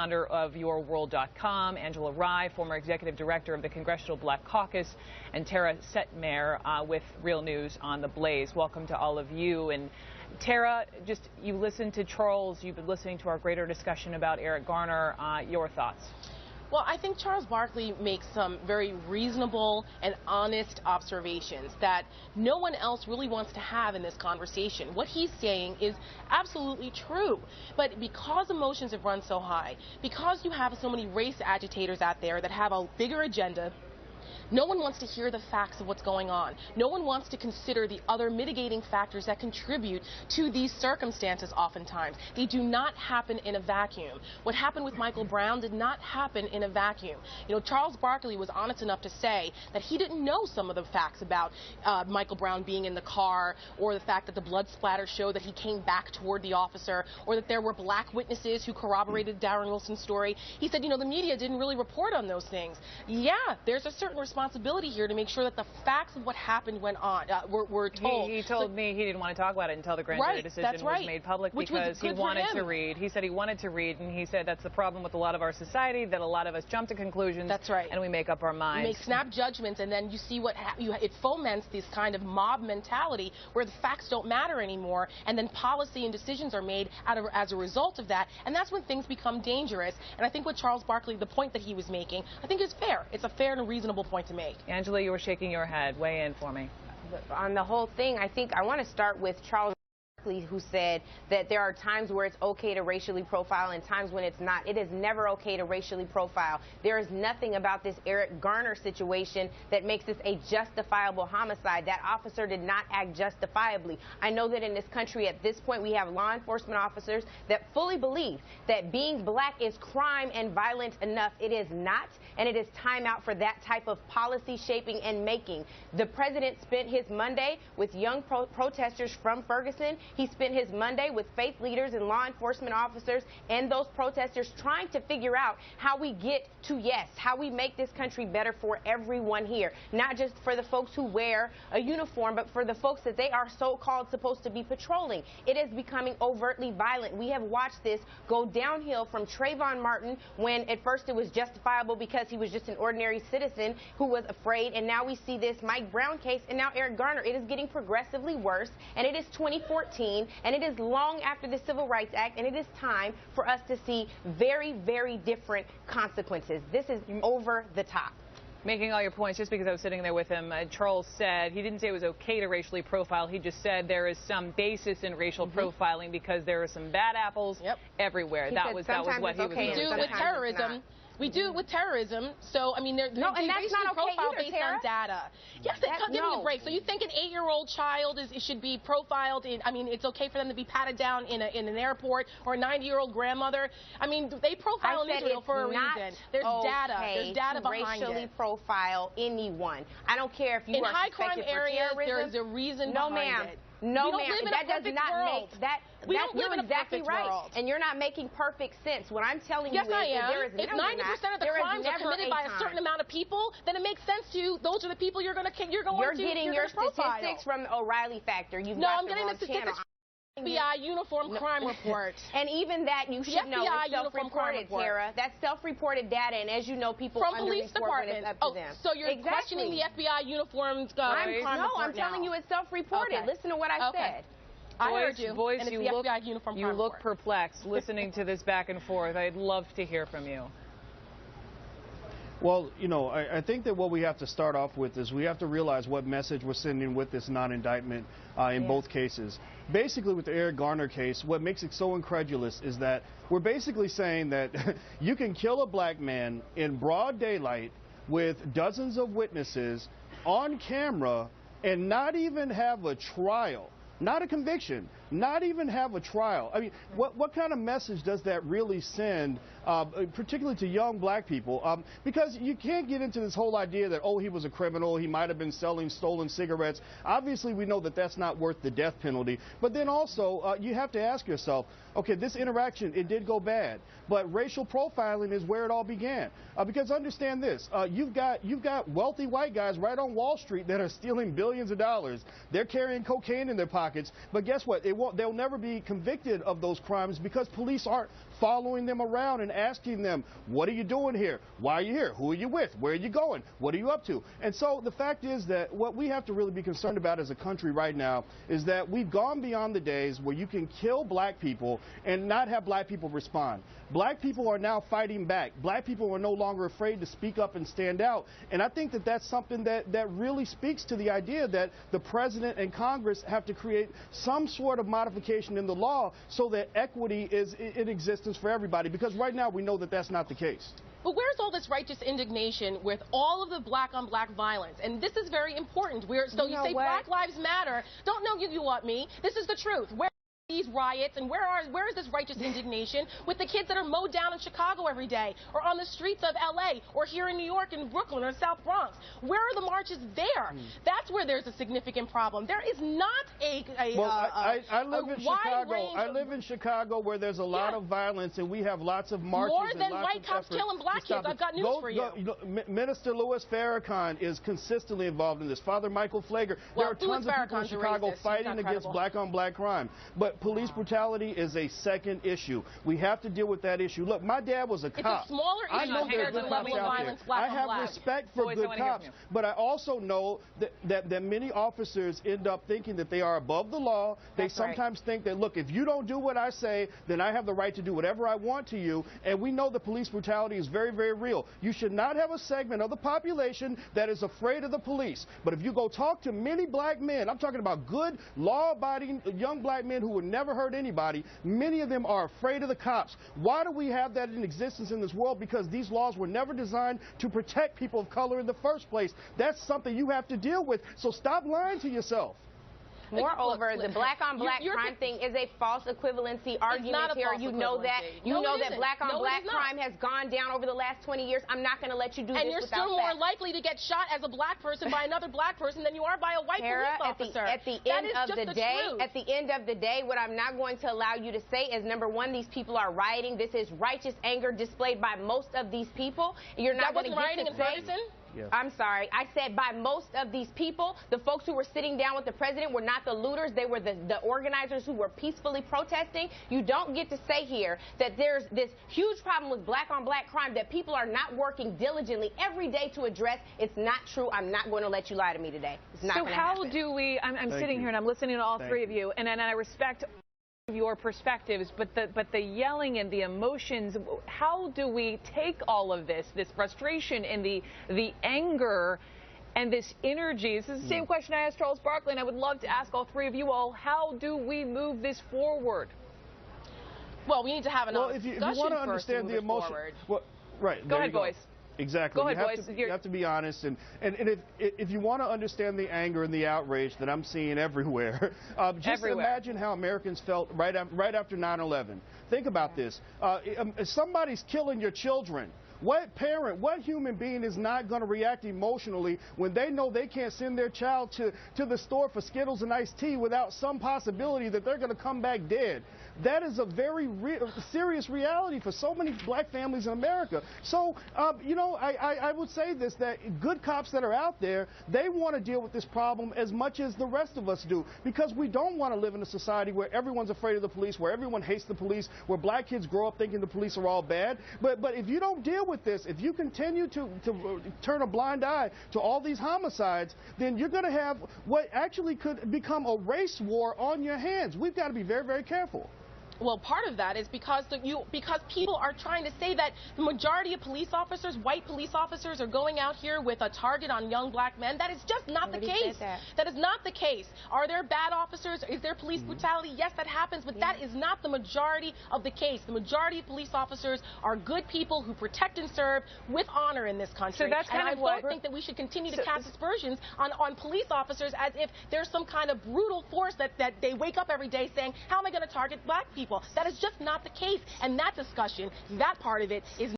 Founder of YourWorld.com, Angela Rye, former executive director of the Congressional Black Caucus, and Tara Setmer with Real News on the Blaze. Welcome to all of you. And Tara, you listened to Charles, you've been listening to our greater discussion about Eric Garner. Your thoughts? Well, I think Charles Barkley makes some very reasonable and honest observations that no one else really wants to have in this conversation. What he's saying is absolutely true. But because emotions have run so high, because you have so many race agitators out there that have a bigger agenda, no one wants to hear the facts of what's going on. No one wants to consider the other mitigating factors that contribute to these circumstances oftentimes. They do not happen in a vacuum. What happened with Michael Brown did not happen in a vacuum. You know, Charles Barkley was honest enough to say that he didn't know some of the facts about Michael Brown being in the car, or the fact that the blood splatter showed that he came back toward the officer, or that there were black witnesses who corroborated Darren Wilson's story. He said, you know, the media didn't really report on those things. Yeah, there's a certain responsibility here to make sure that the facts of what happened went on were told. He told me he didn't want to talk about it until the grand jury decision was made public, because he wanted to read. He said he wanted to read, and he said that's the problem with a lot of our society, that a lot of us jump to conclusions. That's right. And we make up our minds. We make snap judgments, and then you see what it foments this kind of mob mentality where the facts don't matter anymore, and then policy and decisions are made as a result of that, and that's when things become dangerous. And I think what Charles Barkley, the point that he was making, I think is fair. It's a fair and reasonable point to make. Angela, you were shaking your head. Weigh in for me. On the whole thing, I think I want to start with Charles Barkley, who said that there are times where it's okay to racially profile and times when it's not. It is never okay to racially profile. There is nothing about this Eric Garner situation that makes this a justifiable homicide. That officer did not act justifiably. I know that in this country at this point we have law enforcement officers that fully believe that being black is crime and violent enough. It is not, and it is time out for that type of policy shaping and making. The president spent his Monday with young protesters from Ferguson. He spent his Monday with faith leaders and law enforcement officers and those protesters trying to figure out how we get to yes, how we make this country better for everyone here, not just for the folks who wear a uniform, but for the folks that they are so-called supposed to be patrolling. It is becoming overtly violent. We have watched this go downhill from Trayvon Martin, when at first it was justifiable because he was just an ordinary citizen who was afraid, and now we see this Mike Brown case, and now Eric Garner. It is getting progressively worse, and it is 2014. And it is long after the Civil Rights Act, and it is time for us to see very, very different consequences. This is over the top. Making all your points, just because I was sitting there with him, Charles said, he didn't say it was okay to racially profile, he just said there is some basis in racial profiling because there are some bad apples everywhere. That was what he was doing. We do it with terrorism. We do it with terrorism, so I mean, they're and that's not okay profiled either, based Tara. on data. Yes, give me a break. So you think an 8-year-old child should be profiled in? I mean, it's okay for them to be patted down in an airport, or a 90-year-old grandmother? I mean, they profile in Israel for a reason. There's data. There's data behind it. Racially profile anyone. I don't care if you in are high crime areas. There's a reason behind it. No, ma'am. That does not make that. You're exactly right, and you're not making perfect sense. What I'm telling you is that there is if 90% of the crimes are committed by a certain amount of people, then it makes sense to you. Those are the people you're getting your statistics from the O'Reilly factor. I'm getting the statistics. FBI uniform crime report. And even that, you should know, it's self-reported, Tara. That's self-reported data, and as you know, people from police departments. So you're questioning the FBI uniformed crime report? No, I'm telling you it's self-reported. Listen to what I said. I heard you. Boys, and it's you the FBI uniform crime look report. perplexed listening to this back and forth. I'd love to hear from you. Well, you know, I think that what we have to start off with is we have to realize what message we're sending with this non-indictment in both cases. Basically, with the Eric Garner case, what makes it so incredulous is that we're basically saying that you can kill a black man in broad daylight with dozens of witnesses on camera and not even have a trial. Not a conviction, not even have a trial. I mean, what kind of message does that really send, particularly to young black people? Because you can't get into this whole idea that, oh, he was a criminal, he might have been selling stolen cigarettes. Obviously, we know that that's not worth the death penalty. But then also, you have to ask yourself, okay, this interaction, it did go bad. But racial profiling is where it all began. Because understand this, you've got wealthy white guys right on Wall Street that are stealing billions of dollars. They're carrying cocaine in their pockets. But guess what? They'll never be convicted of those crimes because police aren't following them around and asking them, what are you doing here? Why are you here? Who are you with? Where are you going? What are you up to? And so the fact is that what we have to really be concerned about as a country right now is that we've gone beyond the days where you can kill black people and not have black people respond. Black people are now fighting back. Black people are no longer afraid to speak up and stand out. And I think that that's something that really speaks to the idea that the president and Congress have to create some sort of modification in the law so that equity is in existence for everybody. Because right now we know that that's not the case. But where's all this righteous indignation with all of the black-on-black violence? And this is very important. So you say Black Lives Matter. Don't know you want me. This is the truth. Where are these riots and where is this righteous indignation with the kids that are mowed down in Chicago every day or on the streets of LA or here in New York and Brooklyn or South Bronx? Where are the marches there? That's where there's a significant problem. There is not I live in Chicago. I live in Chicago where there's a lot of violence and we have lots of marches. More than white cops killing black kids. I've got news for you. Minister Louis Farrakhan is consistently involved in this. Father Michael Flager. There are tons of people in Chicago fighting against black-on-black crime. But police brutality is a second issue. We have to deal with that issue. Look, my dad was a cop. It's a smaller issue I know compared to the level of violence black on black. I have respect for good cops, but I also know that many officers end up thinking that they are above the law. They sometimes think that, look, if you don't do what I say, then I have the right to do whatever I want to you. And we know that police brutality is very, very real. You should not have a segment of the population that is afraid of the police. But if you go talk to many black men, I'm talking about good, law-abiding young black men who would never hurt anybody, many of them are afraid of the cops. Why do we have that in existence in this world? Because these laws were never designed to protect people of color in the first place. That's something you have to deal with. So stop lying to yourself. Moreover, the black-on-black crime thing is a false equivalency argument here. You know that. You know that black-on-black crime has gone down over the last 20 years. I'm not going to let you do this without facts. And you're still more likely to get shot as a black person by another black person than you are by a white police officer. At the end of the day, what I'm not going to allow you to say is, number one, these people are rioting. This is righteous anger displayed by most of these people. You're not going to get to say. Yeah. I'm sorry. I said by most of these people, the folks who were sitting down with the president were not the looters. They were the organizers who were peacefully protesting. You don't get to say here that there's this huge problem with black-on-black crime that people are not working diligently every day to address. It's not true. I'm not going to let you lie to me today. It's not going to happen. So how do we, I'm sitting here and I'm listening to all three of you, and I respect your perspectives, but the yelling and the emotions, how do we take all of this frustration and the anger and this energy? This is the same question I asked Charles Barkley, and I would love to ask all three of you all, how do we move this forward? Well, we need to have an if you want to understand the emotion, Go ahead, boys. Exactly. Go ahead, you have to be honest, and if you want to understand the anger and the outrage that I'm seeing everywhere, just imagine how Americans felt right after 9/11. Think about this. If somebody's killing your children, what parent, what human being is not going to react emotionally when they know they can't send their child to the store for Skittles and iced tea without some possibility that they're going to come back dead? That is a very serious reality for so many black families in America. So, I would say this, that good cops that are out there, they want to deal with this problem as much as the rest of us do, because we don't want to live in a society where everyone's afraid of the police, where everyone hates the police, where black kids grow up thinking the police are all bad. But if you don't deal with this, if you continue to turn a blind eye to all these homicides, then you're going to have what actually could become a race war on your hands. We've got to be very, very careful. Well, part of that is because people are trying to say that the majority of police officers, white police officers, are going out here with a target on young black men. That is just not the case. That is not the case. Are there bad officers? Is there police brutality? Yes, that happens, but that is not the majority of the case. The majority of police officers are good people who protect and serve with honor in this country. So that's kind of what I think that we should continue to cast aspersions on police officers as if there's some kind of brutal force that they wake up every day saying, how am I going to target black people? That is just not the case. And that discussion, that part of it, is